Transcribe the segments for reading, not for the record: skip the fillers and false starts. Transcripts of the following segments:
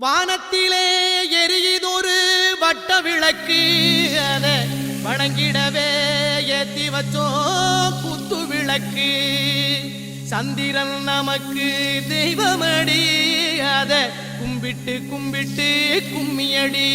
வானத்திலே எரியுதொரு வட்ட விளக்கு அதை வணங்கிடவே ஏத்தி வச்சோம் குத்து விளக்கு. சந்திரன் நமக்கு தெய்வமடி அதை கும்பிட்டு கும்பிட்டு கும்மியடி.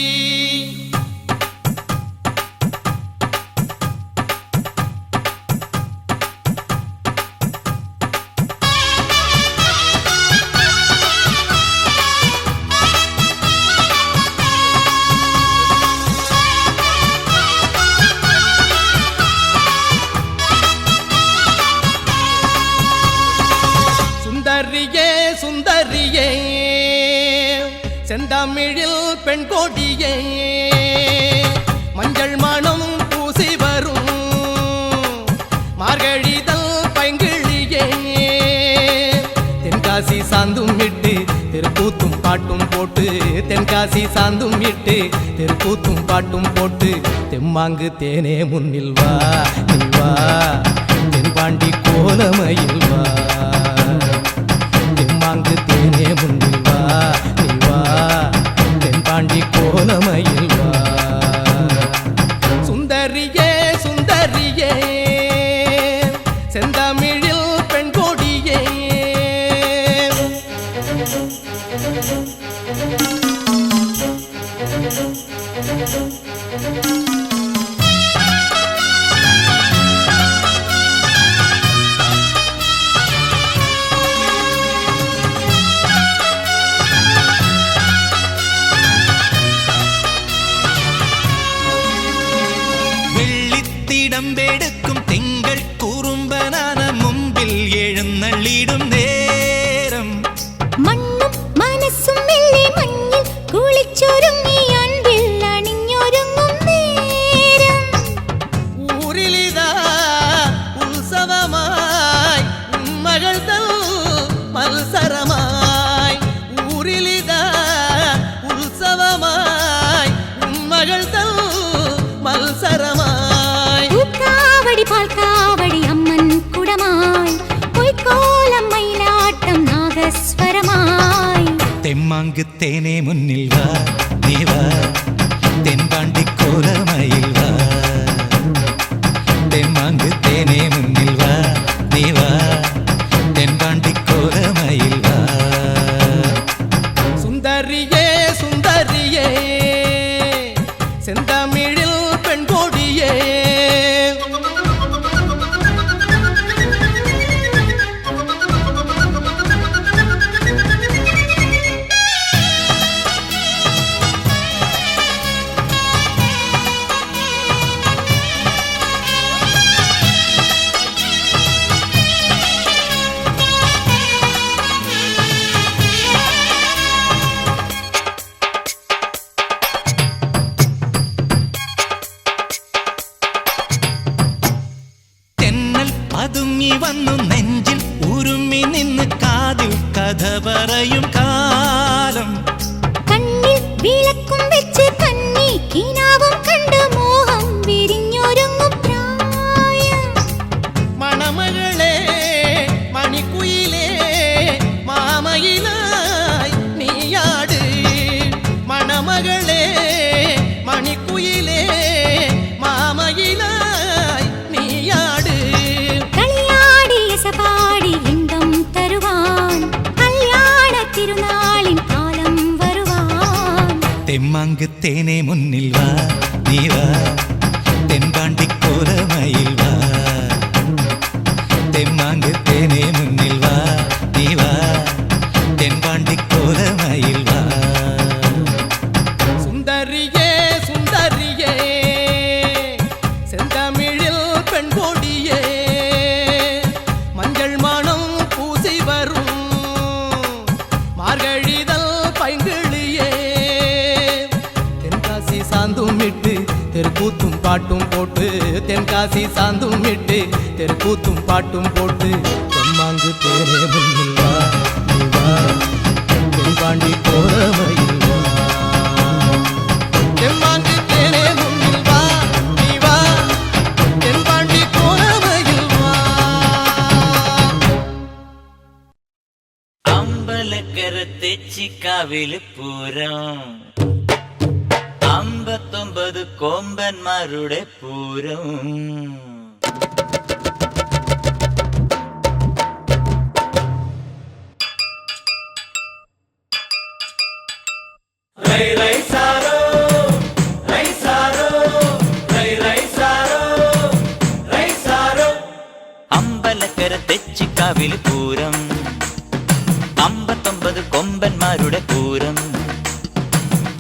சுந்தரியே சுந்தரியே செந்தமிழில் பெண் கோடியே மஞ்சள் மணம் பூசி வரும் மார்கழிதல் பைங்கிழியே தென்காசி சாந்தும் இட்டு தெருக்கூத்தும் பாட்டும் போட்டு தென்காசி சாந்தும் இட்டு தெருக்கூத்தும் பாட்டும் போட்டு தெம்மாங்கு தேனே முன்னில் வா நீ வா தென்பாண்டி கோலமயில் வா. தெம்மாங்கு தேனே முன்னில் வா நீ வா தென்பாண்டி கோலமயில் வா. சுந்தரியே சுந்தரியே செந்தமிழில் பெண் கோடியே. இடம்பெடுக்கும் திங்கள் குறும்பனான மும்பில் எழுന്നള്ളിടും നേരം മണ്ണും മനസ്സും മെല്ലെ മഞ്ഞിൽ കുളിച്ചൊരുങ്ങി അൻപിൽ അണിഞ്ഞൊരുങ്ങും നേരം. ഊരിലിതാ ഉത്സവമായി മകൾ തൽ മത്സരമായി. ഊരിലിതാ ഉത്സവമായി മകൾ തൽ മത്സരമായി. പാൽക്കാവടി അമ്മൻ കുടമായി പൊയ്ക്കോലം മയിലാട്ടം നാഗസ്വരമായി. തെമ്മാങ്ക് തേനേ മുന്നിൽ വാ നീ വാ തെൻപാണ്ടി കോലമയിൽ വാ. തെമ്മാങ്ക് തേനേ മുന്നിൽ വാ നീ വാ തെൻപാണ്ടി കോലമയിൽ വാ. സുന്ദരിയേ സുന്ദരിയേ செந்தமிழில் பெண் கோடியே. പതുങ്ങി വന്നു നെഞ്ചിൽ ഉരുമ്മി നിന്ന് കാതിൽ കഥ പറയും കാലം. കണ്ണിൽ വിളക്കും വെച്ച് കണ്ണി കിനാവും കണ്ട് മോഹം വിരിഞ്ഞൊരുങ്ങും പ്രായം. മണമകളെ മണിക്കുയിലേ മാമയിലായി നീയാട്. മണമകളെ മണിക്കുയിലേ മാമയിലായി നീയാട്. പാടി ഇമ്പം തരുവാൻ കല്യാണ തിരുനാളിൻ കാലം വരുവാൻ. തെമ്മാങ്ക് തേനേ മുന്നിൽ വാ നീ വാ തെൻപാണ്ടി കോലമയിൽ വാ. തെമ്മാങ്ക് തേനേ മുന്നിൽ വാ നീ വാ തെൻപാണ്ടി കോലമയിൽ വാ. സുന്ദരിയേ സുന്ദരിയേ செந்தமிழில் பெண் கோடியே மஞ்சள் மணம் பூசி வரும் மார்கழிதல் பைங்கிழியே தென்காசி சாந்தும் இட்டு தெருக்கூத்தும் பாட்டும் போட்டு தென்காசி சாந்தும் இட்டு தெருக்கூத்தும் பாட்டும் போட்டு தெம்மாங்கு தேனே முன்னில் வா நீ வா தென்பாண்டி கோலமயில் வா. தெம்மாங்கு தேனே முன்னில் வா நீ வா தென்பாண்டி கோலமயில் வா. அம்பலக்கர தெச்சிக்கா തെച്ചിക്കാവില് പൂരം 59 കൊമ്പന്മാരുടെ പൂരം അമ്പലക്കര തെച്ചിക്കാവില് പൂരം 59 കൊമ്പന്മാരുടെ പൂരം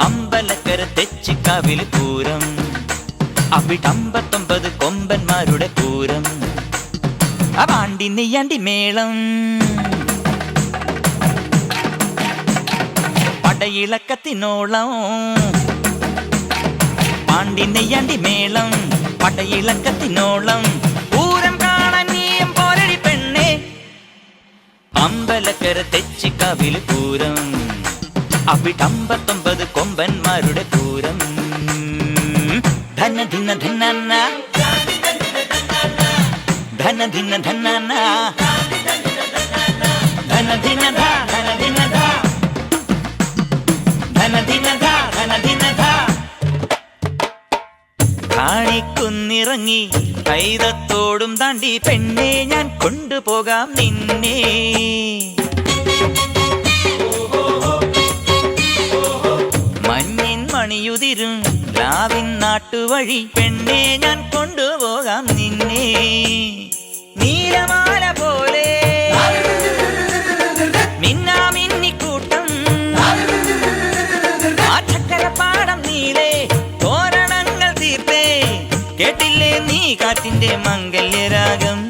അമ്പലക്കര തെച്ചിക്കാവില് പൂരം അവിടെ 59 കൊമ്പന്മാരുടെ പൂരം പാണ്ടി നെയ്യാണ്ടി മേളം പടയിളക്കത്തിനോളം പാണ്ടി നെയ്യാണ്ടി മേളം പടയിളക്കത്തിനോളം പൂരം കാണാൻ നീയും പോരടി പെണ്ണേ അമ്പലക്കര തെച്ചിക്കാവില് പൂരം അവിടെ 59 കൊമ്പന്മാരുടെ പൂരം ധന ധിന ധന ധന ധിന ധന ധന ധിന ധന ധിന ധന ധിന ധന ധിന കാണിക്കുന്നിറങ്ങി കൈതത്തോടും താണ്ടി പെണ്ണെ ഞാൻ കൊണ്ടുപോകാം നിന്നെ മഞ്ഞിൻ മണിയുതിരും ലാവിൻ നാട്ടുവഴി പെണ്ണെ ഞാൻ കൊണ്ടുപോകാം നിന്നെ നീലമാല പോലെ മിന്നാമിന്നിക്കൂട്ടം ആ ചക്കരപ്പാടം നീലേ തോരണങ്ങൾ തീർത്തേ കേട്ടില്ലേ നീ കാറ്റിന്റെ മംഗല്യരാഗം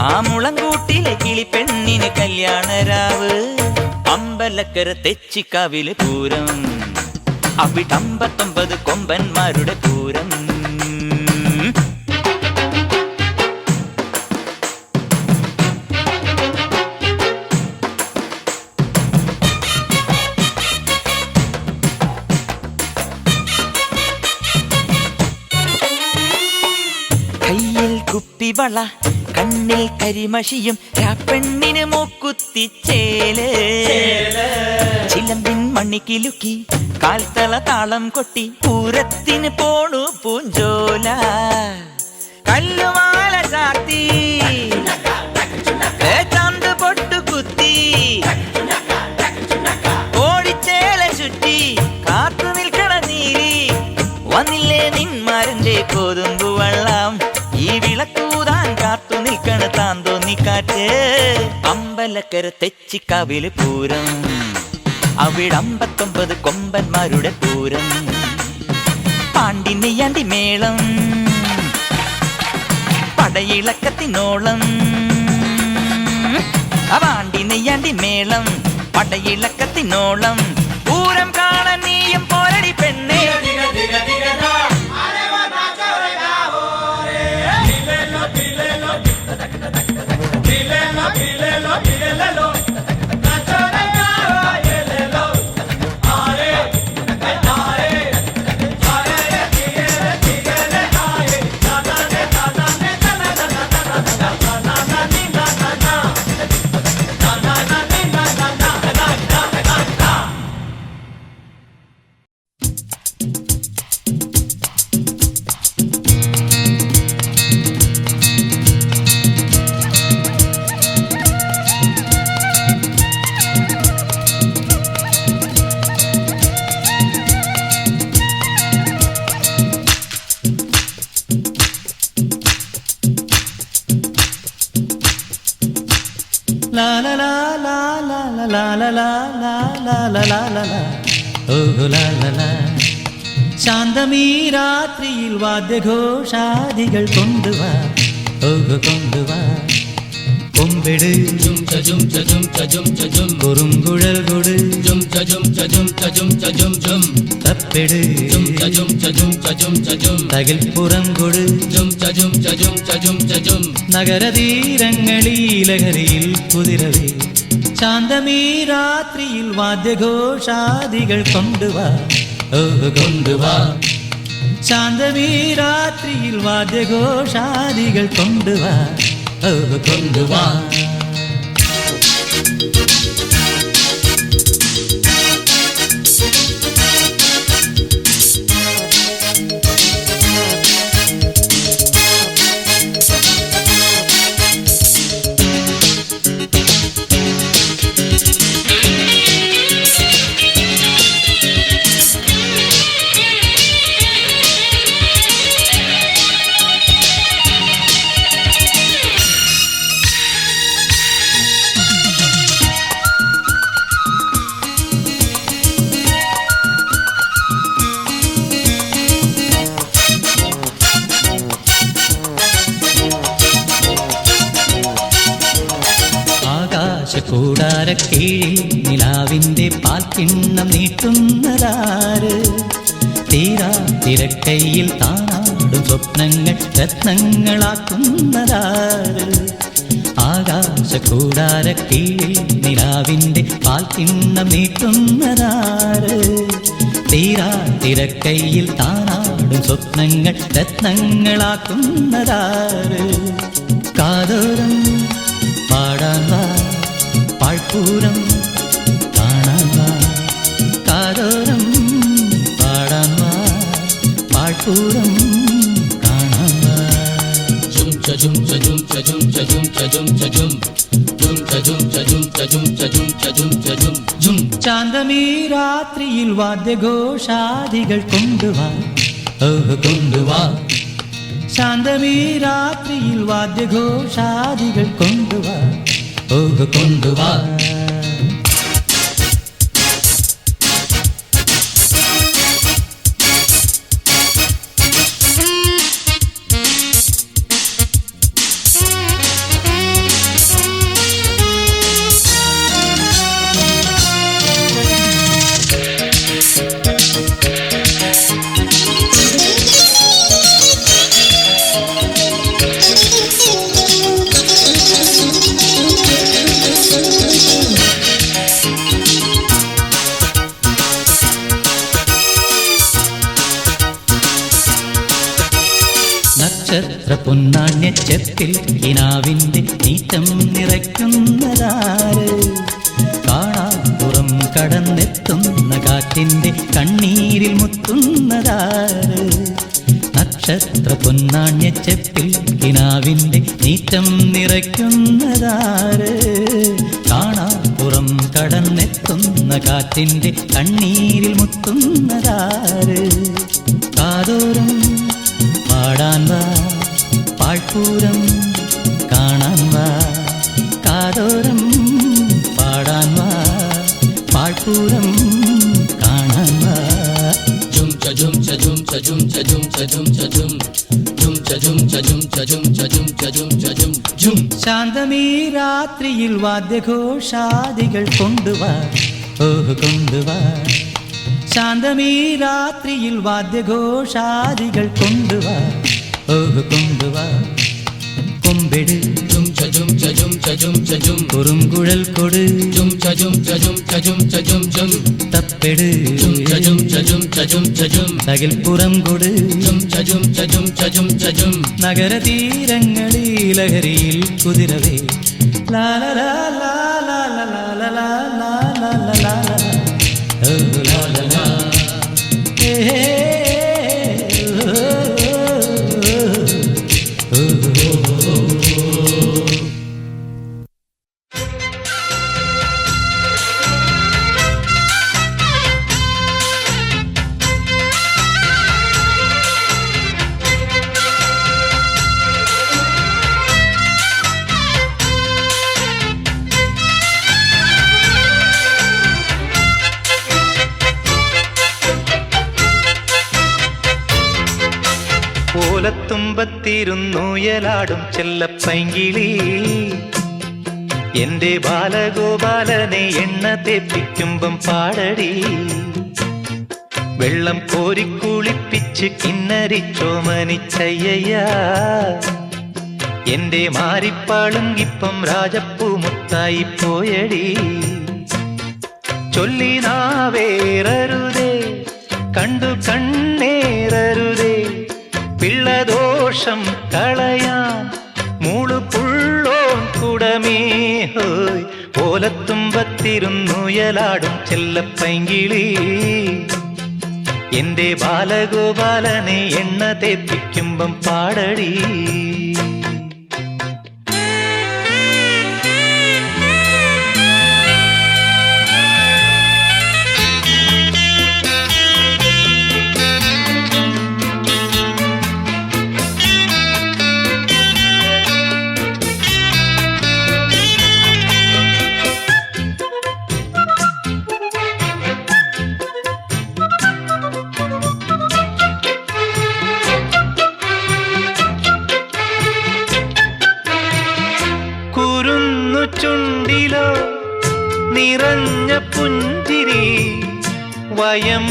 ആ മുളങ്കൂട്ടിലെ കിളിപ്പെണ്ണിന് കല്യാണരാവ് അമ്പലക്കര തെച്ചിക്കാവില് പൂരം അവിടെ 59 കൊമ്പന്മാരുടെ പൂരം കയ്യിൽ കുപ്പിവള കണ്ണിൽ കരിമഷിയും പെണ്ണിന് മൂക്കുത്തിച്ചേല് ചിലമ്പിൻ മണ്ണിക്കിലുക്കി കാൽത്തള താളം കൊട്ടി പൂരത്തിന് പോണു പൂഞ്ചോല കല്ലുമാല ചാത്തി ചന്ത് പൊട്ടു കുത്തി ഓടിച്ചേല ചുറ്റി കാത്തു നിൽക്കണ നീരി വന്നില്ലേ നിന്മാരന്റെ കോതുമ്പു വള്ളം ഈ വിളക്കൂതാൻ കാത്തു നിൽക്കണ താൻ തോന്നിക്കാറ്റ് അമ്പലക്കര തെച്ചിക്കാവില് പൂരം അവിടെ 59 കൊമ്പന്മാരുടെ പൂരം പാണ്ടി നെയ്യാണ്ടി മേളം പടയിളക്കത്തിനോളം പാണ്ടി നെയ്യാണ്ടി മേളം പടയിളക്കത്തിനോളം പൂരം കാണാൻ നീയും പോരടി പെണ്ണേ La la la la la la la la la la la la la la oh la la la ശാന്തമീ രാത്രിയിൽ വാദ്യഘോഷാദികൾ കൊണ്ടുവാ ഓഹ് കൊണ്ടുവാ കൊമ്പെട് കുറുങ്കുഴൽ കൊട് തപ്പെട് തകിൽപ്പുറം കൊട് നഗരതീരങ്ങളിൽ ലഹരിയിൽ കുതിരവേ ശാന്തമീ രാത്രിയിൽ വാദ്യഘോഷാദികൾ കൊണ്ടുവാ ഓഹ് കൊണ്ടുവാ ശാന്തമീ രാത്രിയിൽ വാദ്യഘോഷാദികൾ കൊണ്ടുവാ ഓഹ് കൊണ്ടുവാ കൂടാരക്കീഴിൽ നിലാവിൻ്റെ പാൽക്കിണ്ണം നീട്ടുന്നതാര്? തീരാ തിരക്കൈയിൽ താനാടും സ്വപ്നങ്ങൾ രത്നങ്ങളാക്കുന്നതാര്? ആകാശക്കൂടാരക്കീഴിൽ നിലാവിൻ്റെ പാൽക്കിണ്ണം നീട്ടുന്നതാര്? തീരാ തിരക്കൈയിൽ താനാടും സ്വപ്നങ്ങൾ രത്നങ്ങളാക്കുന്നതാര്? കാതോരം പാടാൻ വാ, പാഴ്പൂരം കാണാൻ വാ. കാതോരം പാടാൻ വാ, പാഴ്പൂരം കാണാൻ വാ. ചാന്തമീ രാത്രിയിൽ വാദ്യഘോഷാദികൾ കൊണ്ടുവാ, ഓഹ് കൊണ്ടുവാ. ശാന്തമീ രാത്രിയിൽ വാദ്യഘോഷാദികൾ കൊണ്ടുവാ, ഓഹ് കൊണ്ടുവാ. നക്ഷത്ര പൊന്നാണ്യച്ചെപ്പിൽ കിനാവിൻ്റെ നീറ്റം നിറയ്ക്കുന്നതാര്? കാണാപ്പുറം കടന്നെത്തുന്ന കാറ്റിൻ്റെ കണ്ണീരിൽ മുത്തുന്നതാര്? നക്ഷത്ര പൊന്നാണ്യച്ചെപ്പിൽ കിനാവിൻ്റെ നീറ്റം നിറയ്ക്കുന്നതാര്? കാണാപ്പുറം കടന്നെത്തുന്ന കാറ്റിൻ്റെ കണ്ണീരിൽ മുത്തുന്നതാര്? കാതോരം പാടാൻ വാ, പാഴ്പൂരം കാണാൻ വാ. കാതോരം പാടാൻ വാ, പാഴ്പൂരം കാണാൻ വാ. ശാന്തമീ രാത്രിയിൽ വാദ്യഘോഷാദികൾ കൊണ്ടുവാ, ഓഹ് കൊണ്ടുവാ. ശാന്തമീ രാത്രിയിൽ വാദ്യഘോഷാദികൾ കൊണ്ടുവാ, ഓഹ് കൊണ്ടുവാ. കൊമ്പെട് കുറുംകുഴൽ കൊട്, തപ്പെട് തകിൽപ്പുറം കൊട്. നഗരതീരങ്ങളിൽ ലഹരിയിൽ കുതിരവേ ലാലലാ ലാലാ ലാലാ ലാലാ. ഓലത്തുമ്പത്തിരുന്നുയലാടും ചെല്ലപ്പൈങ്കിളി, എന്റെ ബാലഗോപാലനെ എണ്ണ തേപ്പിക്കുമ്പം പാടടി. വെള്ളം കോരിക്കുളിപ്പിച്ച് കിന്നരിച്ചോമനിച്ചയ്യ, എന്റെ മാരിപ്പാളുങ്കിപ്പം രാജപ്പൂ മുത്തായി പോയടി. ചൊല്ലി നാവേറരുതേ, കണ്ടു കണ്ണേറരുതേ, പിള്ളദോഷം കളയാൻ മൂളുപുള്ളോൻ കുടമേ. ഹോയ് ഓലത്തുമ്പത്തിരുന്നുയലാടും ചെല്ലപ്പൈങ്കിളി, എന്റെ ബാലഗോപാലനെ എണ്ണ തേപ്പിക്കുമ്പം പാടടി.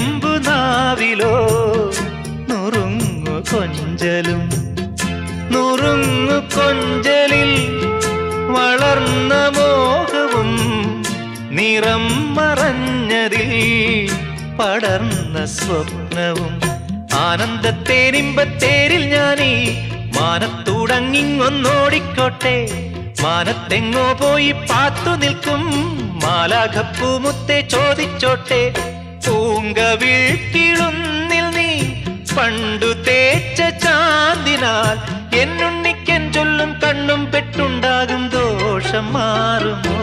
തരിമ്പു നാവിലോ നുറുങ്ങു കൊഞ്ചലും നുറുങ്ങു കൊഞ്ചലിൽ വളർന്ന മോഹവും നിറം മറഞ്ഞതിൽ പടർന്ന സ്വപ്നവും ആനന്ദത്തേനിമ്പത്തേരിൽ ഞാനീ മാനത്തൂടങ്ങിങ്ങൊന്നോടിക്കോട്ടെ മാനത്തെങ്ങോ പോയി പാത്തു നിൽക്കും മാലാഖപ്പൂമുത്തെ ചോദിച്ചോട്ടെ പൂങ്കവിഴ്ക്കിളുന്നിൽ നീ പണ്ടു തേച്ച ചാന്തിനാൽ എന്നുണ്ണിക്കൻ ചൊല്ലും കണ്ണും പെട്ടുണ്ടാകും ദോഷം മാറുമോ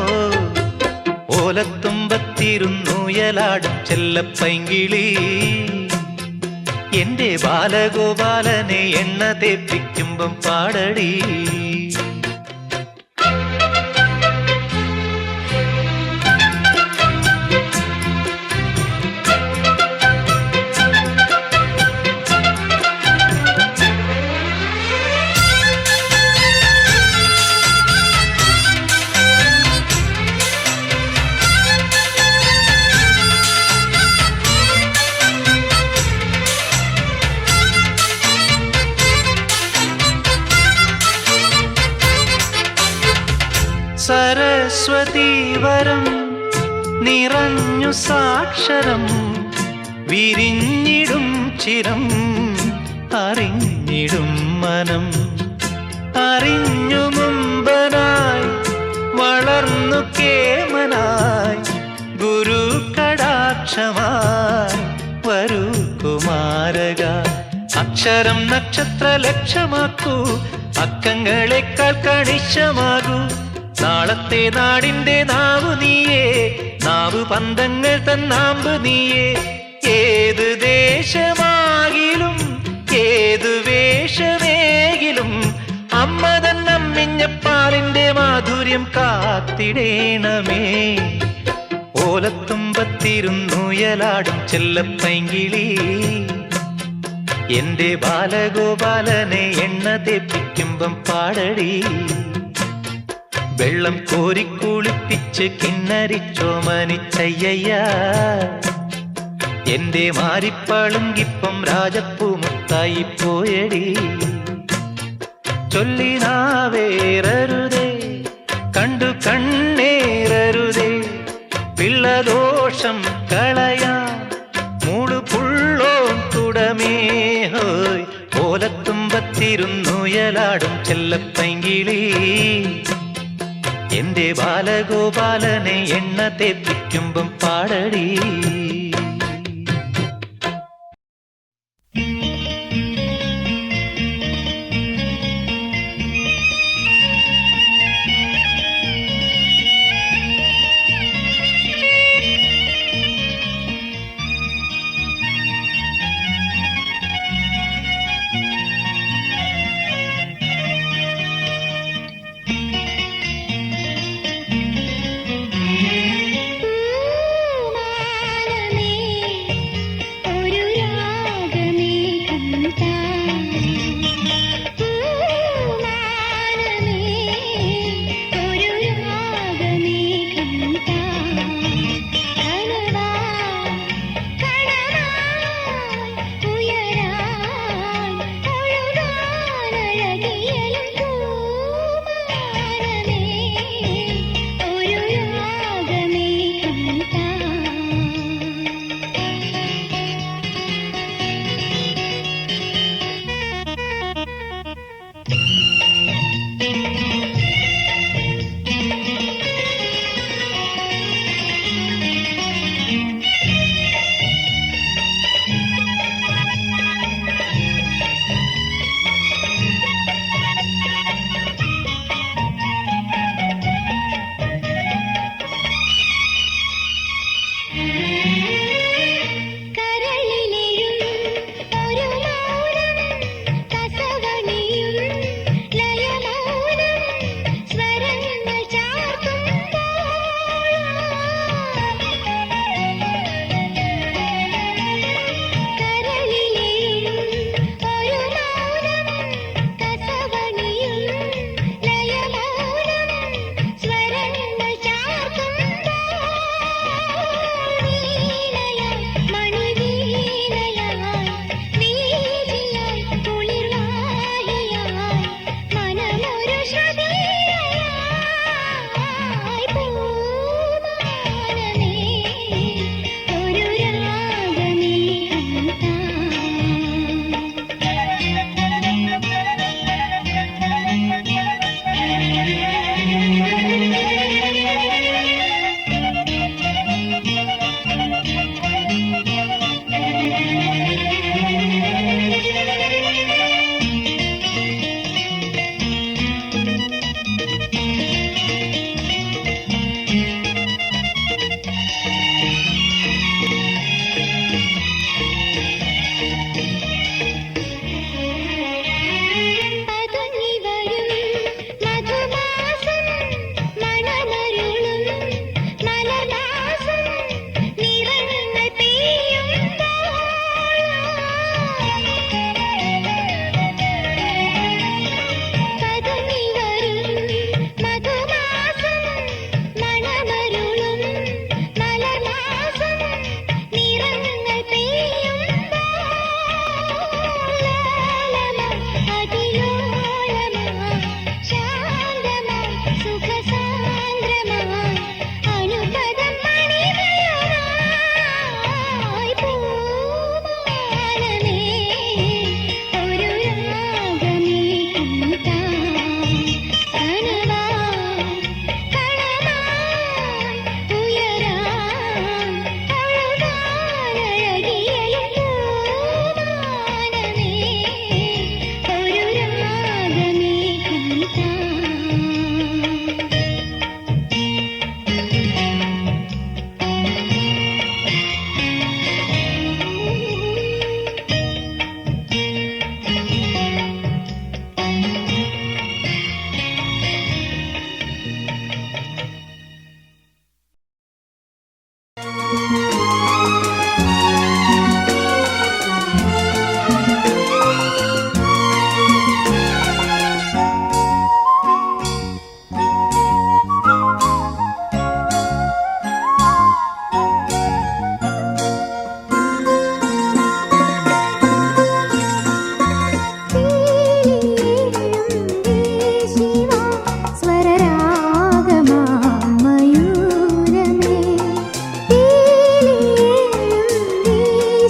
ഓലത്തുമ്പത്തിരുന്നുയലാടും ചെല്ലപ്പൈങ്കിളി എന്റെ ബാലഗോപാലനെ എണ്ണ തേപ്പിക്കുമ്പം പാടടി സരസ്വതീവരം നിറഞ്ഞു സാക്ഷരം വിരിഞ്ഞിടും ചിരം അറിഞ്ഞിടും മനം അറിഞ്ഞു മുമ്പനായി വളർന്നു കേമനായി ഗുരു കടാക്ഷമായി വരൂ കുമാരക അക്ഷരം നക്ഷത്ര ലക്ഷ്യമാക്കൂ അക്കങ്ങളെക്കാൾ കണിശമാകൂ നാളത്തെ നാടിന്റെ നാവു നീയേ നാവു പന്തങ്ങൾ തന്നാമ്പ് നീയേ ഏത് ദേശമാകിലും ഏതു വേഷമേകിലും അമ്മ തന്നമ്മിഞ്ഞപ്പാലിന്റെ മാധുര്യം കാത്തിടേണമേ ഓലത്തുമ്പത്തിരുന്നുയലാടും ചെല്ലപ്പൈങ്കിളി എന്റെ ബാലഗോപാലനെ എണ്ണ തേപ്പിക്കുമ്പം പാടടി വെള്ളം കോരിക്കുളിപ്പിച്ച് കിന്നരിച്ചോമനിച്ചയ്യ എന്റെ മാരിപ്പളുങ്കിപ്പം രാജപ്പൂമുത്തായി പോയടി ചൊല്ലിനാവേറരുതേ കണ്ടു കണ്ണേറരുതേ പിള്ളദോഷം കളയാ മൂളുപുള്ളോൻ തുടമേ ഹോയ് ഓലത്തുമ്പത്തിരുന്നുയലാടും ചെല്ലപ്പൈങ്കിളി എന്റെ ബാലഗോപാലനെ എണ്ണ തേപ്പിക്കുമ്പം പാടടി na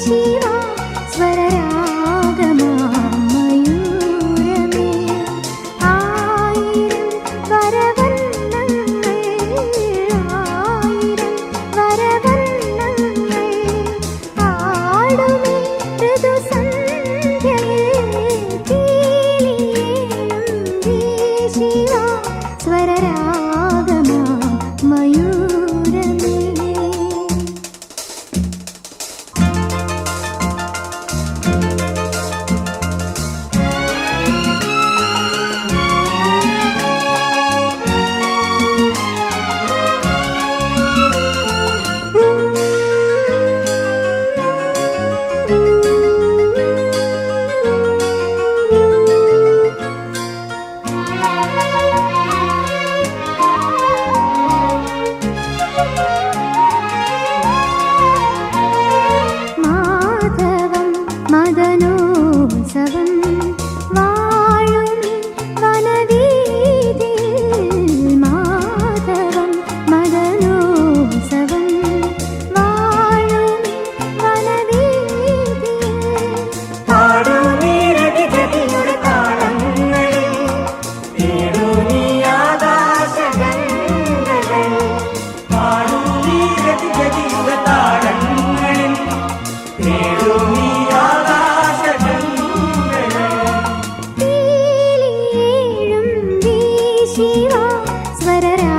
ശിവാ സ്വരരാഗമയൂരമേ ആയിരം വരവന്നങ്ങൾ ആടുമേ ഋതുസന്ധ്യയിൽ പീലിയേഴും ശിവാ സ്വരരാഗമയൂരമേ. മാധവം മദനോത്സവം വാഴുമി വനവീഥിയിൽ മാധവം മദനോത്സവം വാഴുമി വനവീഥിയിൽ പാടുമീ രതിജതിയുടെ താളങ്ങളിൽ തേടുമീ ആകാശഗംഗകൾ പാടുമീ രതിജതിയുടെ താളങ്ങളിൽ തേടുമീ ആകാശഗംഗകൾ പീലിയേഴും ശിവാ സ്വരരാഗമയൂരമേ.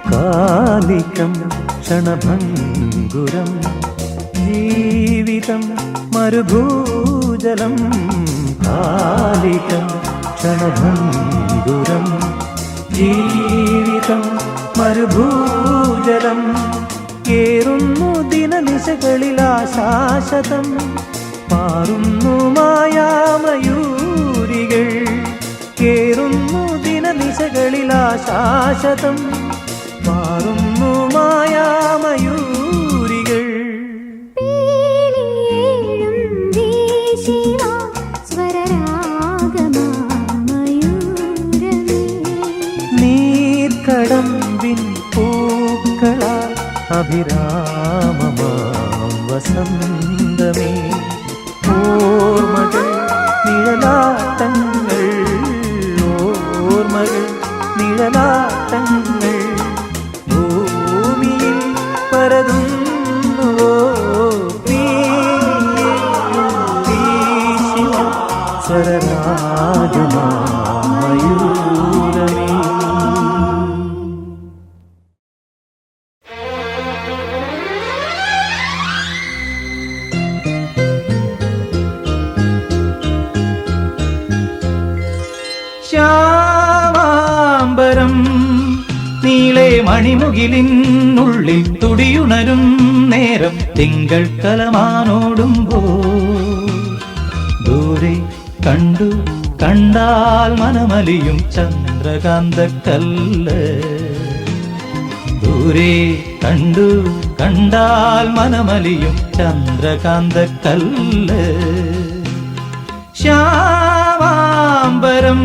കാലികം ക്ഷണഭംഗുരം ജീവിതം മരുഭൂജലം കാലികം ക്ഷണഭംഗുരം ജീവിതം മരുഭൂജലം കേറുന്നു ദിനനിശകളിൽ ആശാശതം പാറുന്നു മായാമയൂരികൾ കേറുന്നു ദിനനിശകളിൽ ആശാശതം പാറുന്നു മായാമയൂരികൾ പീലിയേഴും ശിവാ സ്വരരാഗമയൂരമേ. നീർക്കടമ്പിൻ പൂക്കളാൽ അഭിരാമമാം വസന്തമേ ഓർമ്മകൾ നിഴലാട്ടങ്ങൾ ഓർമ്മകൾ നിഴലാട്ടങ്ങൾ ഭൂമിയിൽ പരതുന്നുവോ സ്വരരാജമയൂരമേ. ശ്യാമാംബരം നീളെ മണിമുകിലിനുള്ളിൽ തുടിയുണരും നേരം തിങ്കൾ കലമാനോടുമ്പോ ദൂരെ കണ്ടു കണ്ടാൽ മനമലിയും ചന്ദ്രകാന്തക്കല്ല് ദൂരെ കണ്ടു കണ്ടാൽ മനമലിയും ചന്ദ്രകാന്തക്കല്ല് ശ്യാമാംബരം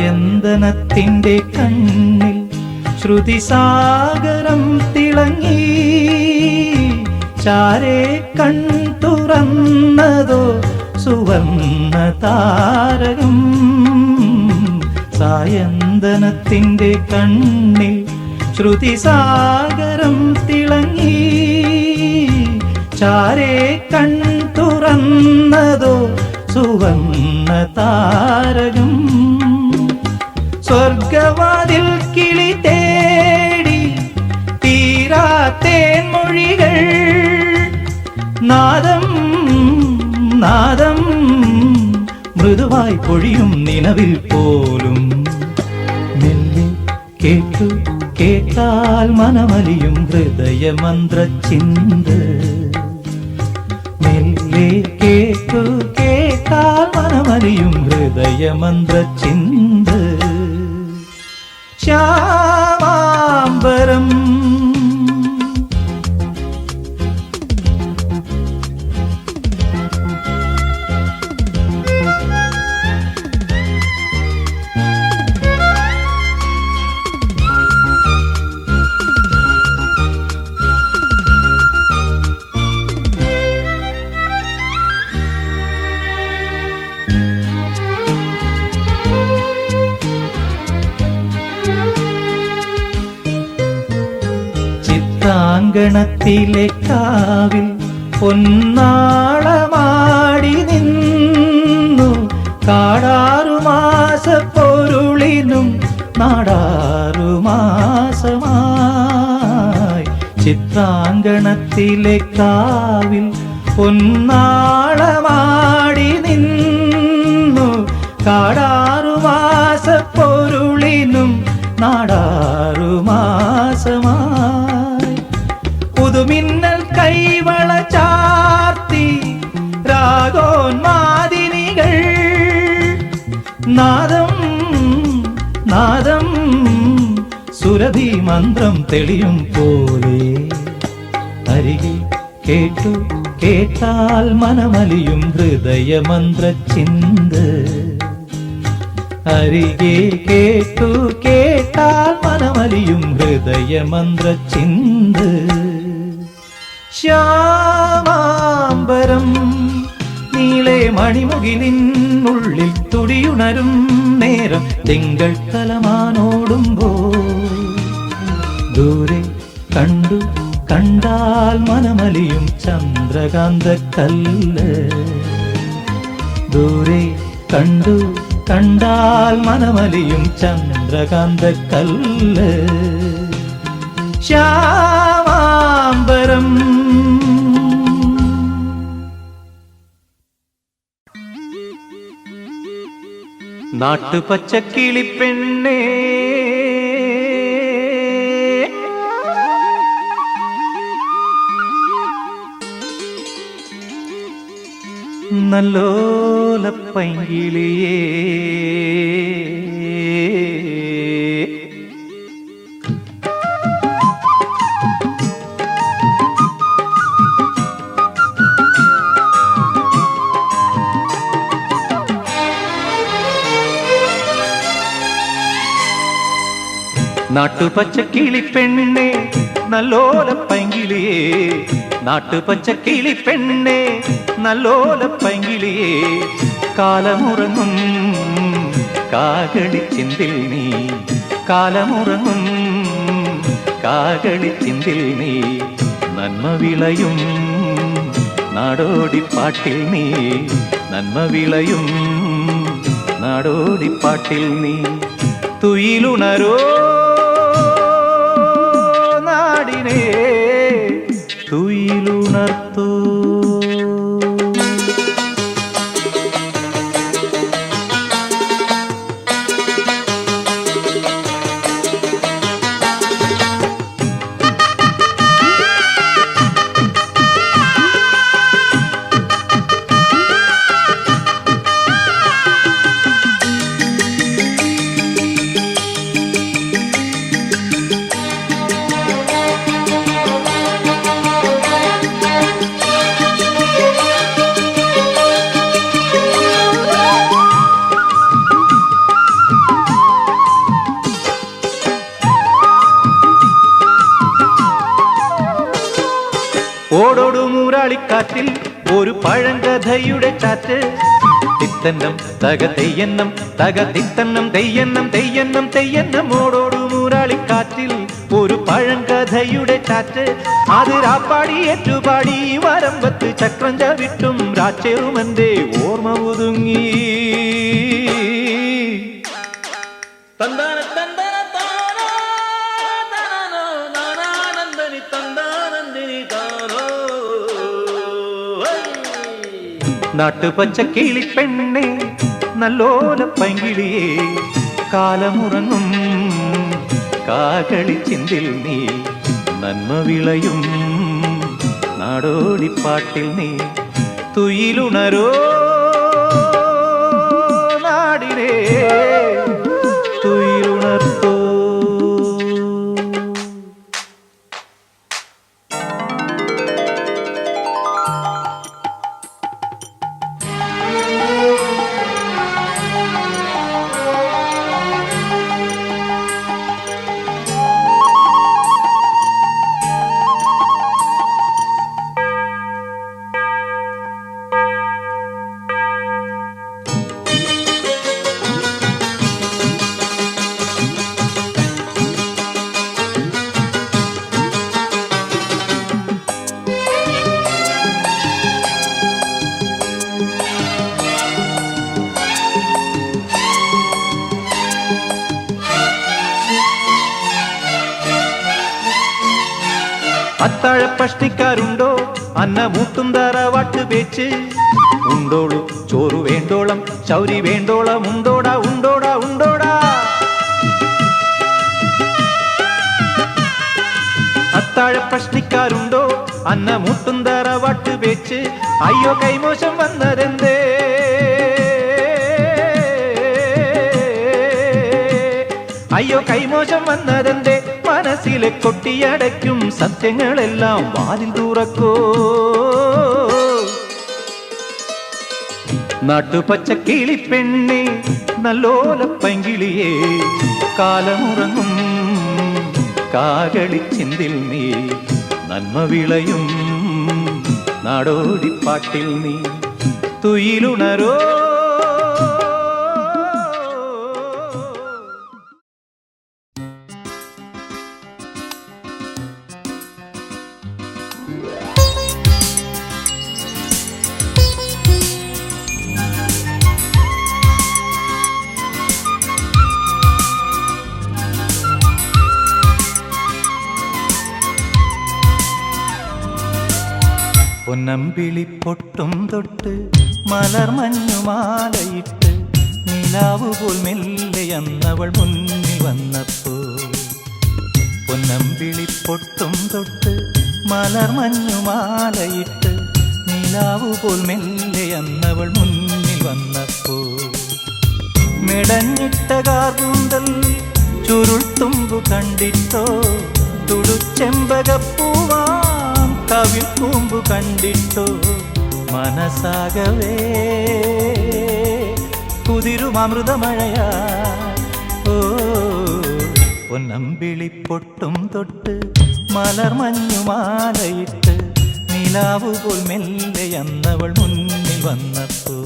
സായന്തനത്തിൻ്റെ കണ്ണിൽ ശ്രുതിസാഗരം തിളങ്ങി ചാരേ കൺ തുറന്നതോ സുവർണ താരകം സായന്തനത്തിൻ്റെ കണ്ണിൽ ശ്രുതിസാഗരം തിളങ്ങി ചാരേ കൺ തുറന്നതോ സുവർണ്ണ താരകം സ്വർഗവാതിൽ കിളി തേടി തീരാത്തേൻ മൊഴികൾ നാദം നാദം മൃദുവായി പൊഴിയും നിലവിൽ പോലും മെല്ലെ കേട്ടു കേട്ടാൽ മനമലിയും ഹൃദയമന്ത്രചിന്ത മെല്ലെ കേട്ടു കേട്ടാൽ മനമലിയും ഹൃദയമന്ത്രചിന്ത ശ്യാമാംബരം ചിത്രാങ്കണത്തിലെ കാവിൽ പൊന്നാളമാടി നിന്നു കാടാറുമാസ പൊരുളിനും നാടാറുമാസമായി ചിത്രാങ്കണത്തിലെ കാവിൽ പൊന്നാളമാടി നിന്നു കാടാറുമാസ പൊരുളിനും നാടാറുമാസമായി പുതുമിന്നൽ കൈവള ചാർത്തി രാഗോന്മാദിനികൾ നാദം നാദം സുരഭി മന്ത്രം തെളിയും പോലെ അരികെ കേട്ടു കേട്ടാൽ മനമലിയും ഹൃദയമന്ത്രചിന്ത അരികെ കേട്ടു കേട്ടാൽ മനമലിയും ഹൃദയമന്ത്രചിന്ത ശ്യാമാംബരം നീളെ മണിമുകിലിനുള്ളിൽ തുടിയുണരും നേരം തിങ്കൾ കലമാനോടുമ്പോ ദൂരെ കണ്ടു കണ്ടാൽ മനമലിയും ചന്ദ്രകാന്ത കല്ല് ദൂരെ കണ്ടു കണ്ടാൽ മനമലിയും ചന്ദ്രകാന്ത കല്ല് ശ്യാമാംബരം നാട്ടുപച്ചക്കിളിപ്പെണ്ണേ നല്ലോലപ്പൈങ്കിളിയേ നാട്ടുപച്ചക്കിളിപ്പെണ്ണേ നല്ലോലപ്പൈങ്കിളിയേ നാട്ടുപച്ചക്കിളിപ്പെണ്ണേ നല്ലോലപ്പൈങ്കിളിയേ കാലമുറങ്ങും കാകളിച്ചിന്തിൽ നീ കാലമുറങ്ങും കാകളിച്ചിന്തിൽ നീ നന്മ വിളയും നാടോടിപ്പാട്ടിൽ നീ നന്മ വിളയും നാടോടിപ്പാട്ടിൽ നീ തുയിലുണരോ നാടിനെ തുയിലുണർത്തോ ഓടോടുമൂരാളിക്കാറ്റിൽ ഒരു പഴങ്കഥയുടെ ചാറ്റ് തിത്തന്നം തക തെയ്യന്നം തക തിത്തന്നം തെയ്യന്നം തെയ്യന്നം തെയ്യന്നം ഓടോടുമൂരാളിക്കാറ്റിൽ ഒരു പഴങ്കഥയുടെ ചാറ്റ് അത് രാപ്പാടി ഏറ്റുപാടി വരമ്പത്ത് ചക്രം ചവിട്ടും രാച്ചെറുമന്റെ ഓർമ്മ ഒതുങ്ങി. നാട്ടുപച്ച കിളിപ്പെണ്ണെ നല്ലോല പൈങ്കിളിയേ കാലമുറങ്ങും കാകളി ചിന്തിൽ നീ നന്മ വിളയും നാടോടിപ്പാട്ടിൽ നീ തുയിലുണരോ നാടിനേ തുയിലുണർത്തോ. അത്താഴപ്പഷ്ടിക്കാരുണ്ടോ അന്നമൂട്ടും തറവാട്ട് പേച്ച് ഉണ്ടോളു ചോറ് വേണ്ടോളം ചൗരി വേണ്ടോളം ഉണ്ടോടാ ഉണ്ടോടാ ഉണ്ടോടാ. അത്താഴപ്പഷ്ടിക്കാരുണ്ടോ അന്നമൂട്ടും തറവാട്ട് പേച്ച് അയ്യോ കൈമോശം വന്നതെന്തേ അയ്യോ കൈമോശം വന്നതെന്തേ മനസ്സിലെ കൊട്ടിയടയ്ക്കും സത്യങ്ങളെല്ലാം വാതിൽ തുറക്കോ. നാട്ടുപച്ച കിളിപ്പെണ്ണെ നല്ലോല പൈങ്കിളിയേ കാലമുറങ്ങും കാകളി ചിന്തിൽ നീ നന്മ വിളയും നാടോടിപ്പാട്ടിൽ നീ തുയിലുണരോ. പൊന്നമ്പിളി പൊട്ടും തൊട്ട് മലർമഞ്ഞുമാലയിട്ട് നിലാവ് പോൽ മെല്ലെയന്നവൾ മുന്നിൽ വന്നപ്പോ. പൊന്നമ്പിളി പൊട്ടും തൊട്ട് മലർമഞ്ഞുമാലയിട്ട് നിലാവ് പോൽ മെല്ലെയന്നവൾ മുന്നിൽ വന്നപ്പോ. മെടഞ്ഞിട്ട കാർകൂന്തൽ ചുരുൾത്തുമ്പു കണ്ടിട്ടോ തുടുച്ചെമ്പകപ്പൂവാ കവിൽ കൂമ്പു കണ്ടിട്ടോ മനസ്സാകവേ കുതിരുമൃതമഴയാ. ഓ പൊന്നമ്പിളി പൊട്ടും തൊട്ട് മലർമഞ്ഞുമാലയിട്ട് നിലാവ് പോൽ മെല്ലെയന്നവൾ മുന്നിൽ വന്നപ്പോ.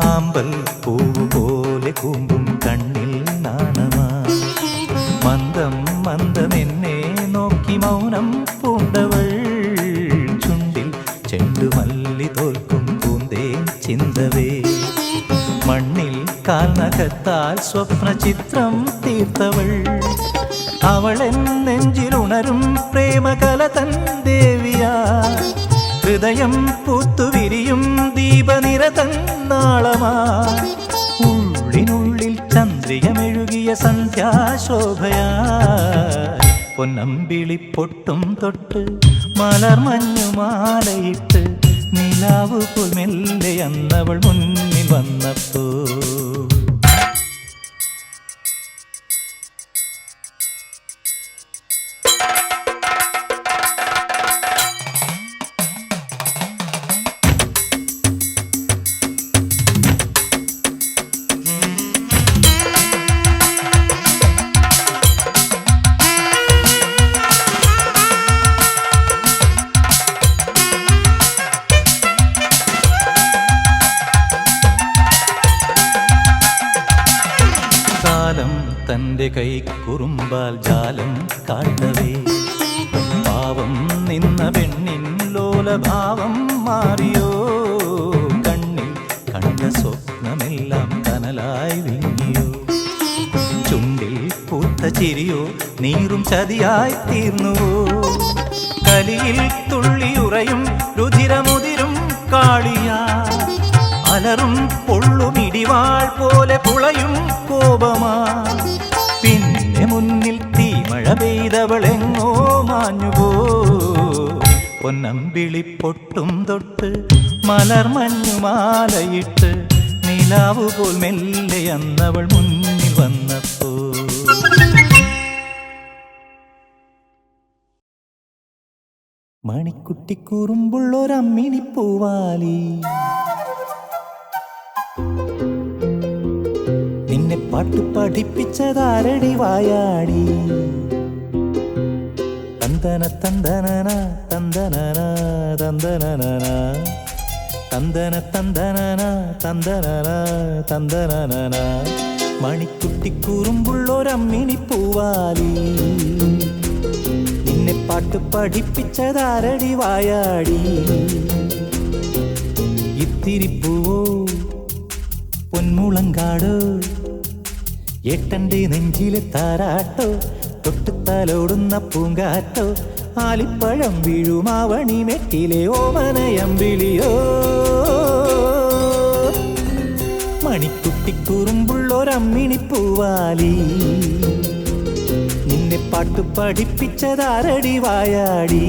ആമ്പൽ പൂവ് പോലെ കൂമ്പും കണ്ണിൽ നാണമാ മന്ദം മന്ദമെന്നെ നോക്കി മൗനം പൂണ്ടവൾ ചുണ്ടിൽ ചെണ്ടുമല്ലി തോൽക്കും പൂന്തേൻ ചിന്തവേ മണ്ണിൽ കാൽനഖത്താൽ സ്വപ്ന ചിത്രം തീർത്തവൾ അവളെൻ നെഞ്ചിലുണരും പ്രേമകലതൻ ദേവിയാ ഹൃദയം പൂത്തുവിരിയും ദീപനിരതൻ നാളമാ ഉള്ളിനുള്ളിൽ ചന്ദ്രികമെഴുകിയ സന്ധ്യാശോഭയാ പൊന്നമ്പിളി പൊട്ടും തൊട്ട് മലർമഞ്ഞുമാലയിട്ട് നിലാവ് പോൽ മെല്ലെയന്നവൾ മുന്നിൽ വന്നപ്പോ. തൻ്റെ കൈ കുറുമ്പാൽ ജാലം കാട്ടവേ പാവം നിന്ന പെണ്ണിൻ ലോലഭാവം മാറിയോ കണ്ണിൽ കണ്ട സ്വപ്നമെല്ലാം കനലായി വിങ്ങിയോ ചുണ്ടിൽ പൂത്ത ചിരിയോ നീറും ചതിയായി തീർന്നുവോ കലിയിൽ തുള്ളിയുറയും രുധിരമുതിരും കാളിയാ അലറും പൊള്ളും ഇടിവാൾ പോലെ പുളയും കോപമാ പിന്നെ മുന്നിൽ തീമഴ പെയ്തവളെങ്ങോ മാഞ്ഞുപോ പൊന്നമ്പിളി പൊട്ടും തൊട്ട് മലർമഞ്ഞുമാലയിട്ട് നിലാവു പോൽ മെല്ലെ അന്നവൾ മുന്നിൽ വന്നപ്പോ മണിക്കുട്ടിക്കൂറുമ്പുള്ളൊരമ്മിണിപ്പൂവാലി നിന്നെ പാട്ടു പഠിപ്പിച്ചതാരടി വായാടി തന്തന തന്തനന തന്തനന തന്തനന തന്തന തന്തനന തന്തനന തന്തനന മണിക്കുട്ടിക്കൂറുമ്പുള്ളൊരമ്മിണിപ്പൂവാലി നിന്നെ പാട്ടു പഠിപ്പിച്ചതാരടി വായാടി ഇത്തിരിപ്പൂവോ പൊന്മുളങ്കാടോ ഏട്ടൻ്റെ നെഞ്ചിലെ താരാട്ടോ തൊട്ടുത്താലോടുന്ന പൂങ്കാറ്റോ ആലിപ്പഴം വീഴുമാവണി മെട്ടിലെ ഓമനയമ്പിളിയോ മണിക്കുട്ടിക്കൂറുമ്പുള്ളൊരമ്മിണിപ്പൂവാലി നിന്നെ പാട്ടു പഠിപ്പിച്ചതാരടി വായാടി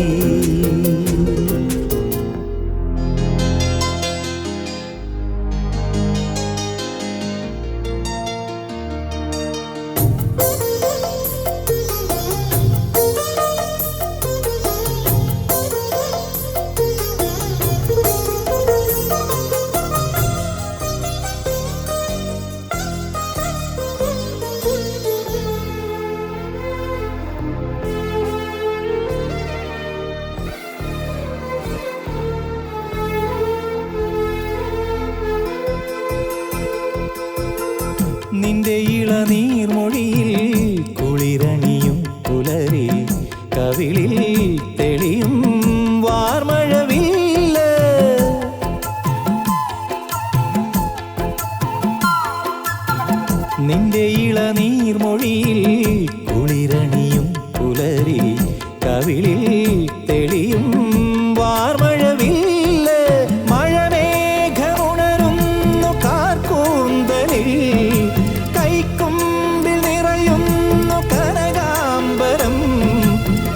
നിന്റെ ഇളനീർമൊഴിയിൽ കുളിരണിയും പുലരി കവിളിൽ തെളിയും വാർമഴവില്ല നിന്റെ ഇളനീർമൊഴിയിൽ കുളിരണിയും പുലരി കവിളിൽ തെളിയും വാർമഴവില്ല മഴമേഘമുണരുന്നു കാർക്കൂന്തലിൽ കൈക്കൊമ്പിൽ നിറയുന്നു കനകാംബരം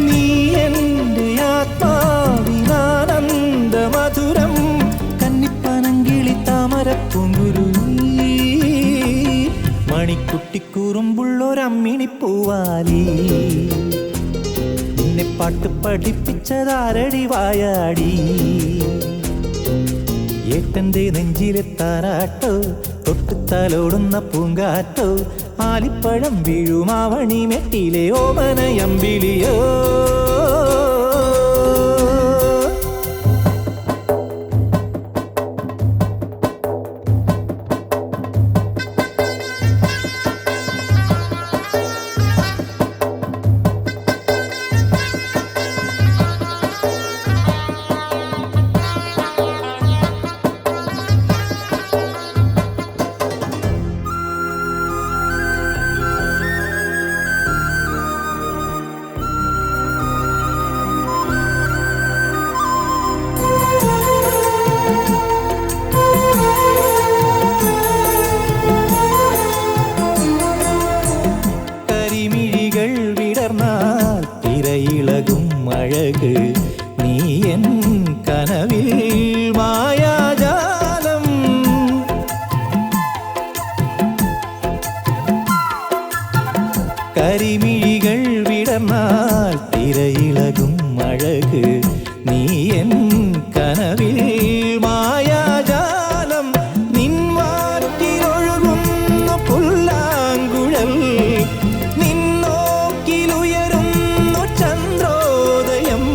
നീ എൻ്റെ ആത്മാവിനാനന്ദ മധുരം കന്നിപ്പനങ്കിളി താമരപ്പൂങ്കുരുവി മണിക്കുട്ടിക്കൂറുമ്പുള്ളൊരമ്മിണിപ്പൂവാലി നിന്നെ പാട്ട് പഠിപ്പിച്ചതാരടി വായാടി ഏട്ടൻ്റെ നെഞ്ചിലെ താരാട്ടോ തൊട്ടുത്താലോടുന്ന പൂങ്കാറ്റോ ആലിപ്പഴം വീഴുമാവണി മെട്ടിലെ ഓമനയമ്പിളിയോ അഴക് നീ എൻ കനവിൽ മായാജാലം കരിമിഴികൾ വിടർന്നാൽ തിരയിളകും അഴക് നീ എൻ കനവിൽ മായാജാലം നിൻവാറ്റിലൊഴുകുന്ന പുല്ലാങ്കുഴൽ നിന്നോക്കിലുയരുന്നു ചന്ദ്രോദയം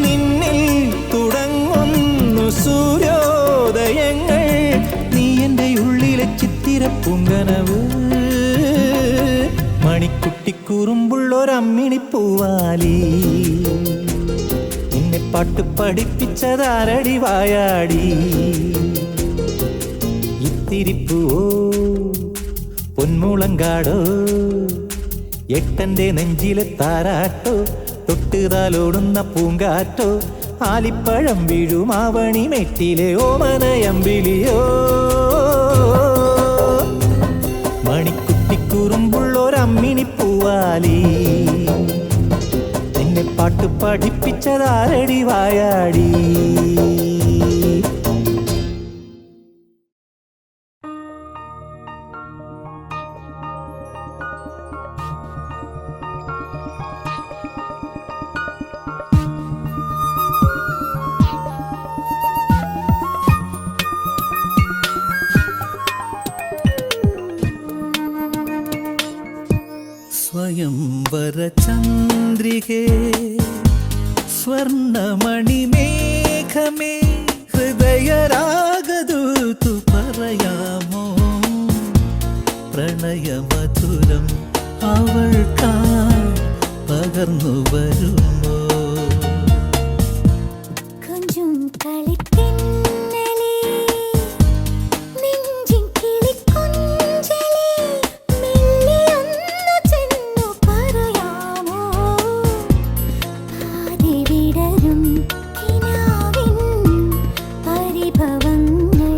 നിന്നിൽ തുടങ്ങുന്നു സൂര്യോദയങ്ങൾ നീ എൻ്റെ ഉള്ളിലെ ചിത്തിരപ്പൂങ്കനവ് അമ്മിണിപ്പൂവാലി നിന്നെ പാട്ട് പഠിപ്പിച്ചതാരടി വായാടി ഇത്തിരിപ്പൂവോ പൊന്മുളങ്കാടോ എട്ടന്റെ നെഞ്ചിലെ താരാട്ടോ തൊട്ടുതാലോടുന്ന പൂങ്കാറ്റോ ആലിപ്പഴം വീഴുമാവണി മെറ്റിലെ ഓമനയമ്പിളിയോ മണിക്കുട്ടിക്കുറുമ്പുള്ളൊരമ്മിണിപ്പൂവാലി നിന്നെ പാട്ട് പഠിപ്പിച്ചതാരടി വായാടി സ്വയംവര ചന്ദ്രികേ സ്വർണമണിമേഘമേ ഹൃദയരാഗദൂതു പറയാമോ പ്രണയമധുരം അവൾക്കായി പകർന്നു വരുമോ கொஞ்சம் களித்தென்னலே നെഞ്ചിൻ കിളിക്കൊഞ്ചലേ മെല്ലിയൊന്നു ചെന്നു പറയാമോ ആദി വിടരും കിനാവിൻ പരിഭവങ്ങൾ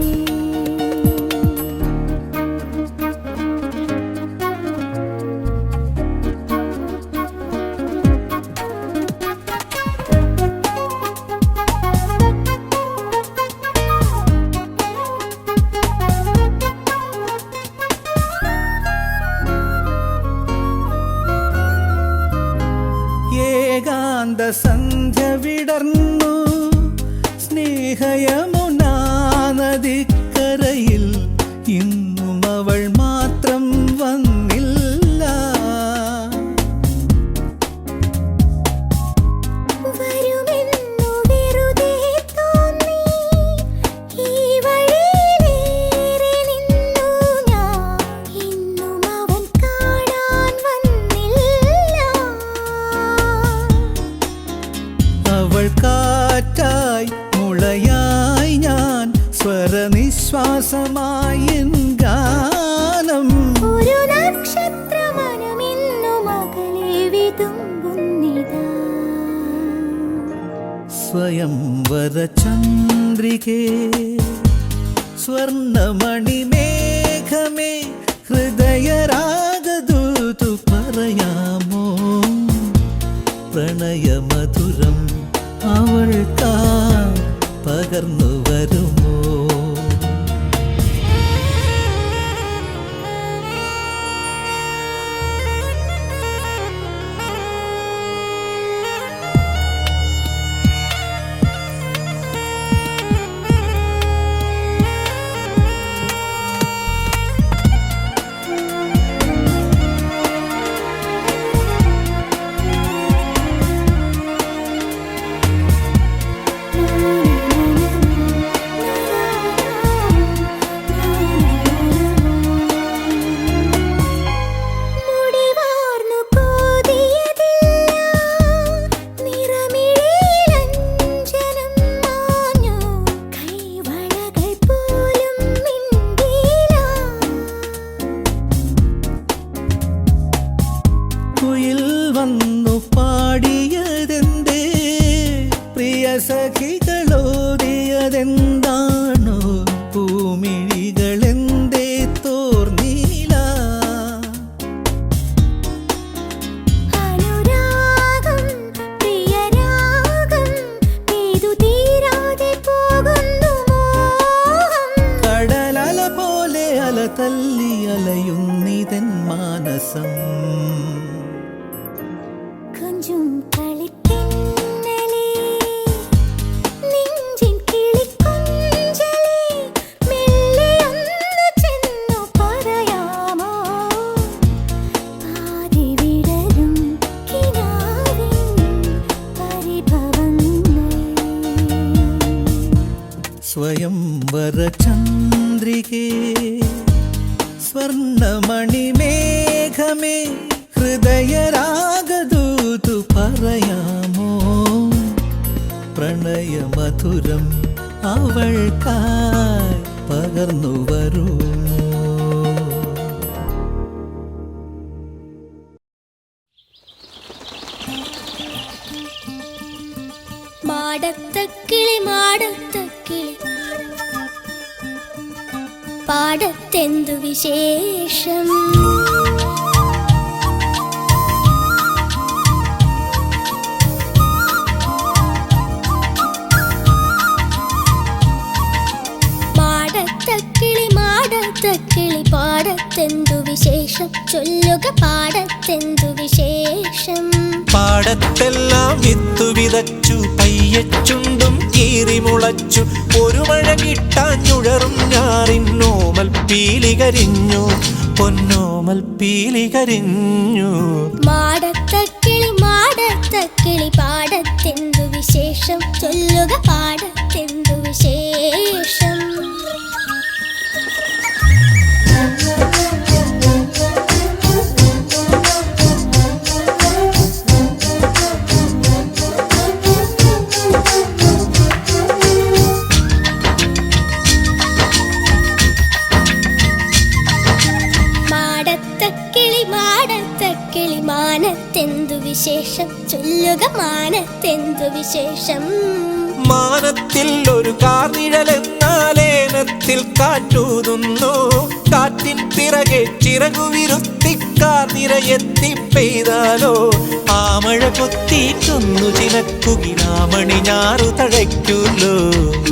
ഏകാന്ത സന്ധ്യ വിടർന്നു സ്നേഹയമുനാ നദിക്കരയിൽ ഇന്നും അവൾ മാത്രം വന്നില്ല വരുമെന്നു വെറുതെ തോന്നി ഈ വഴിയിലേറെ നിന്നു ഞാൻ ഇന്നും അവൻ കാണാൻ വന്നില്ല അവൾ കാറ്റായി മുളയായി ഞാൻ സ്വരനിശ്വാസമായി എൻ ഗാനം ഒരു നക്ഷത്രമനമിന്നും അകലെ വിതുമ്പുന്നിതാ സ്വയംവര ചന്ദ്രികേ സ്വർണമണിമേഘമേ ഹൃദയരാഗദൂതു പറയാമോ പ്രണയമധുരം അവൾക്കായി പകർന്നു വരുമോ മുടിവാർന്നു കോതിയതില്ല നിറമിഴിയിലഞ്ജനം മാഞ്ഞു കൈവളകൾ പോലും മിണ്ടില്ല കുയിൽ വന്നു പാടിയതെന്തേ പ്രിയ സഖികളോടിയതെന്താണോ ഭൂമിഴികളെന്തേ തോർന്നീല അനുരാഗം പ്രിയരാഗം പെയ്തു തീരാതെ പോകുന്നു മോഹം കടലല പോലെ അല തല്ലി അലയുന്നിതൻ മാനസം கொஞ்சம் കളിത്തെന്നലേ നെഞ്ചിൻ കിളിക്കൊഞ്ചലേ മെല്ലിയൊന്നു ചെന്നു പറയാമോ ആദി വിടരും കിനാവിൻ പരിഭവങ്ങൾ സ്വയംവര ചന്ദ്രികേ സ്വർണമണിമേഘമേ ഹൃദയരാഗദൂ പറയാമോ പ്രണയമധുരം അവൾക്കായി പകർന്നു വരൂ. മാടത്തക്കിളി മാടത്തക്കിളി പാടത്തെന്തു വിശേഷം? മാടത്തക്കിളി മാടത്തക്കിളി പാടത്തെന്തു വിശേഷം? ചൊല്ലുക പാടത്തെന്തു വിശേഷം? പാടത്തെല്ലാം വിത്തു വിതച്ചു പയ്യച്ചുണ്ടും കീറിമുളച്ചു ഒരു മഴ കിട്ടാഞ്ഞുഴറും ഞാറിന്നോമൽ പീലി കരിഞ്ഞു പൊന്നോമൽ പീലി കരിഞ്ഞു. മാടത്തക്കിളി മാടത്തക്കിളി പാടത്തെന്തു വിശേഷം? ചൊല്ലുക പാടത്തെന്തു വിശേഷം? മാടത്തക്കിളി മാടത്തക്കിളി മാനത്തെന്തു വിശേഷം? ചൊല്ലുക മാനത്തെന്തു വിശേഷം? മാനത്തിൽ ഒരു കാർനിഴലെന്നാലേനത്തിൽ കാറ്റൂതുന്നു കാറ്റിൻ പിറകെ ചിറകുവിരുത്തി കാർനിരയെത്തി പെയ്താലോ ആ മഴ കൊത്തിക്കൊന്നു ചിനക്കുകിനാമണി ഞാറു തഴയ്ക്കൂല്ലോ.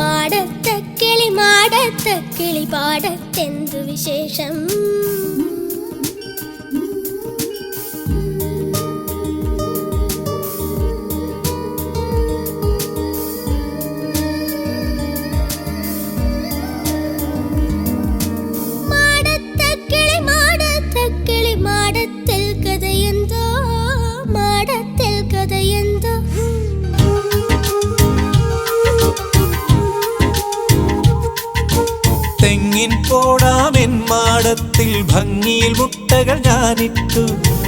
മാടത്തക്കിളി മാടത്തക്കിളി പാടത്തെന്തു വിശേഷം? മാടത്തക്കിളി മാടത്തക്കിളി മാടത്തിൽ കഥയെന്തോ മാടത്തിൽ കഥയെന്തോ. തെങ്ങിൻ പോടാമെൻ മാടത്തിൽ ഭംഗിയിൽ മുട്ടകൾ ഞാനിട്ടു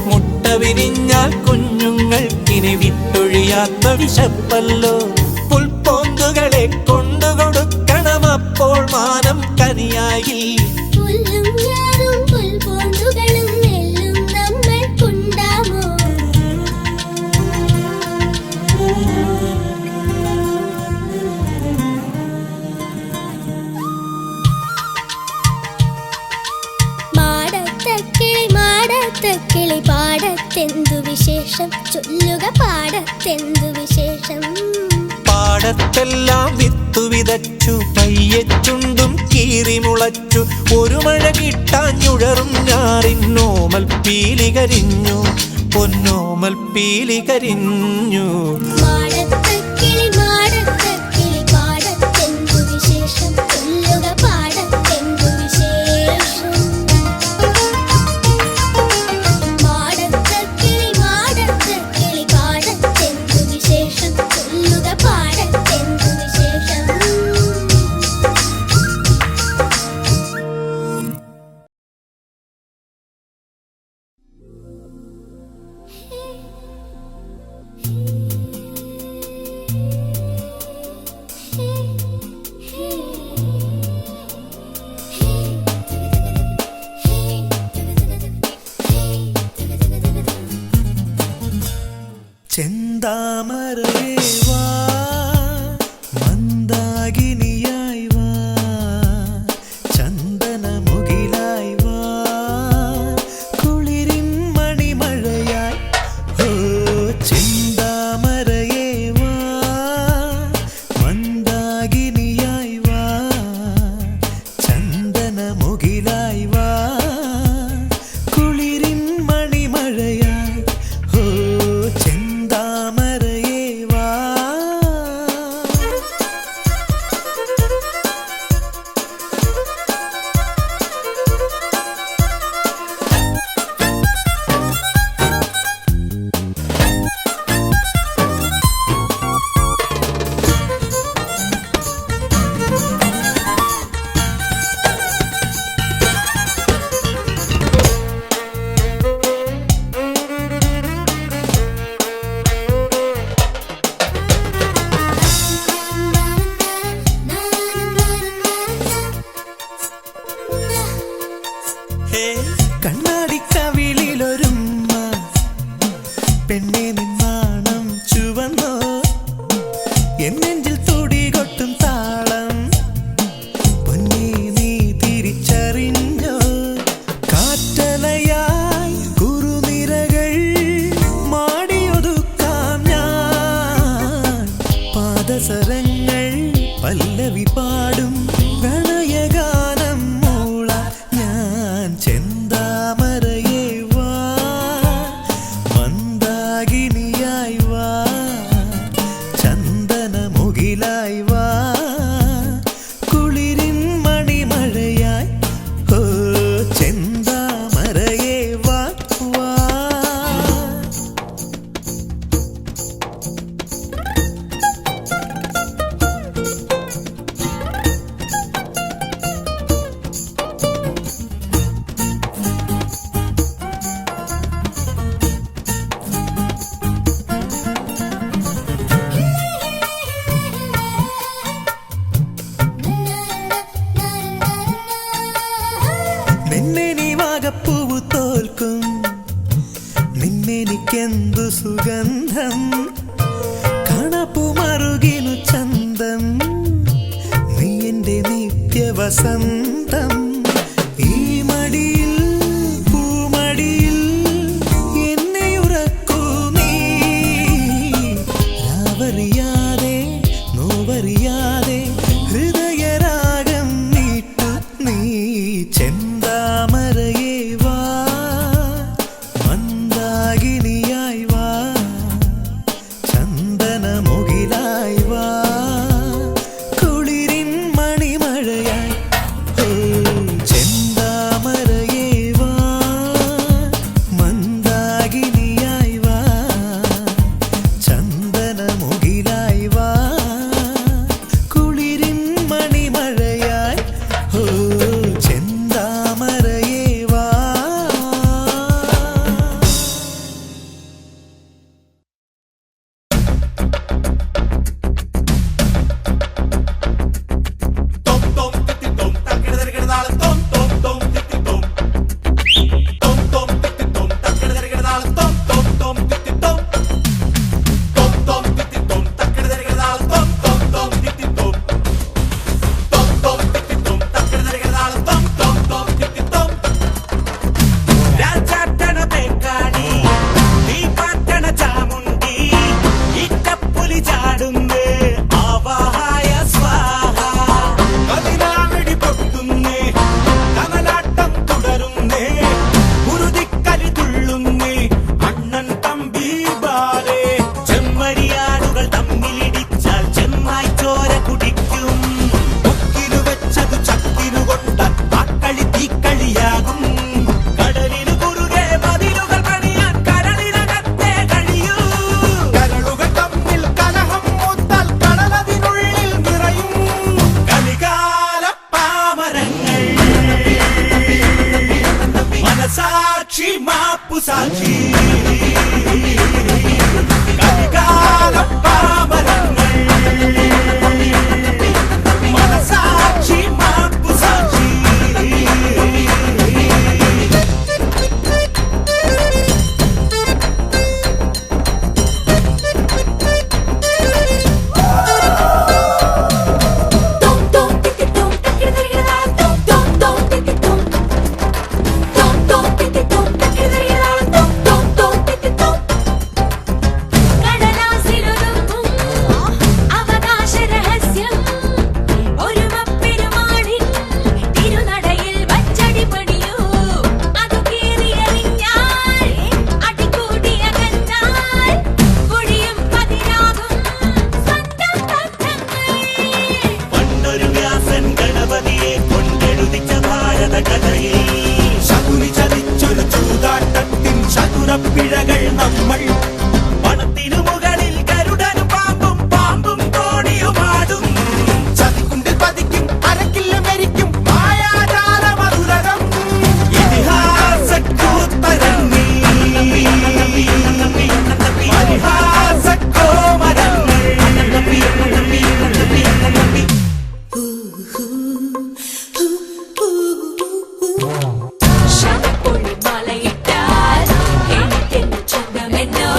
മുട്ട വിരിഞ്ഞാൽ കുഞ്ഞുങ്ങൾക്കിനി വിട്ടൊഴിയാത്ത വിശപ്പല്ലോ. പുൽപ്പോന്തുകളെ കൊണ്ടുകൊടുക്കണം അപ്പോൾ മാനം കനിയായി. പുല്ലും ഞാറും പുൽപോന്തുകളും നെല്ലും നമ്മൾക്കുണ്ടാമോ? മാടത്തക്കിളി മാടത്തക്കിളി പാടത്തെന്തു വിശേഷം? ചൊല്ലുക പാടത്തെന്തു വിശേഷം? പാടത്തെല്ലാം വിത്തു വിതച്ചു പയ്യച്ചുണ്ടും കീറിമുളച്ചു ഒരു മഴ കിട്ടാഞ്ഞുഴറും ഞാറിന്നോമൽ പീലി കരിഞ്ഞു പൊന്നോമൽ പീലി കരിഞ്ഞു. മാടത്തക്കിളി മാടത്തക്കിളി പാടത്തെന്തു വിശേഷം? ചൊല്ലുക പാടത്തെന്തു വിശേഷം? മാടത്തക്കിളി മാടത്തക്കിളി പാടത്തെന്തു വിശേഷം? ചൊല്ലുക പാടത്തെന്തു വിശേഷം? എൻ നെഞ്ചിൽ തുടികൊട്ടും താളം പൊന്നേ നീ തിരിച്ചറിഞ്ഞോ കാറ്റലയായി കുറുനിരകൾ മാടിയൊതുക്കാം ഞാൻ പാദസരങ്ങൾ പല്ലവി പാടും പ്രണയഗാനം മൂള ഞാൻ ചെന്താമരയേ വാ മന്ദാകിനിയായി വാ ചന്ദനമുകിലായി വാ കുളിരിൻ മണിമഴയായി ഓ ചെന്താമരയേ വാ വാ നിന്നെനി വാഗപ്പൂവ് തോൽക്കും നിന്നെനിക്കെന്തു സുഗന്ധം കാണാപ്പൂമറുകിനു ചന്തം നീ എന്റെ നിത്യവസന്തം ഈ മടിയിൽ പൂമടിയിൽ എന്നെ ഉറക്കൂ നീ രാവറിയാതെ നോവറിയാതെ ഹൃദയരാഗം നീട്ടു നീ ചെന്താമരയേ വാ മന്ദാകിനിയായി വാ ചന്ദനമുകിലായി വാ കുളിരിൻ മണിമഴയായി ഓ ചെന്താമരയേ വാ മന്ദാകിനിയായി വാ ചന്ദനമുകിലായി വാ കുളിരിൻ മണിമഴയായി ഓ ചെന്താമരയേ വാ രാജാട്ടണ പേക്കാടി നീ പാട്ടണ ചാമുണ്ടി ഇറ്റപ്പുലി ചാടുന്നേ ആവാഹായ സ്വാഹ കതിരാവടി പൊട്ടുന്നേ കമലാട്ടം തുടരുന്നേ ഉരുതിക്കലി തുള്ളുന്നേ അണ്ണൻ തമ്പി ബാലേ ചെമ്മരിയാടുകൾ തമ്മിലിടിച്ചാൽ ചെമ്മായി ചോര കുടിക്കും മുക്കിനു വെച്ചതു ചക്കിനു കൊണ്ടാൽ ആക്കളി തീക്കളിയാകും കടലിനു കുറുകെ മതിലുകൾ പണിയാൻ കരളിനകത്തെ കഴിയൂ കരളുകൾ തമ്മിൽ കലഹം മൂത്താൽ കടലതിനുള്ളിൽ നിറയും കലികാല പാമരങ്ങൾ മനസാക്ഷി മാപ്പു സാക്ഷി കലികാല പാമരങ്ങൾ മനസാക്ഷി മാപ്പു സാക്ഷി പിഴകൾ നമ്മൾ പണത്തിനു മുകളിൽ കരുടനും പാമ്പും പാമ്പും തോണിയുമാടും ചതിക്കുണ്ടിൽ പതിക്കും അരക്കില്ല മരിക്കും മായാജാല മധുരകം ഇതിഹാസ കൂത്തരങ്ങി പരിഹാസ കോമരങ്ങൾ ശവപ്പൊടി മലയിട്ടാൽ എനിക്കെന്ന് ചന്തമെന്നോ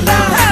la.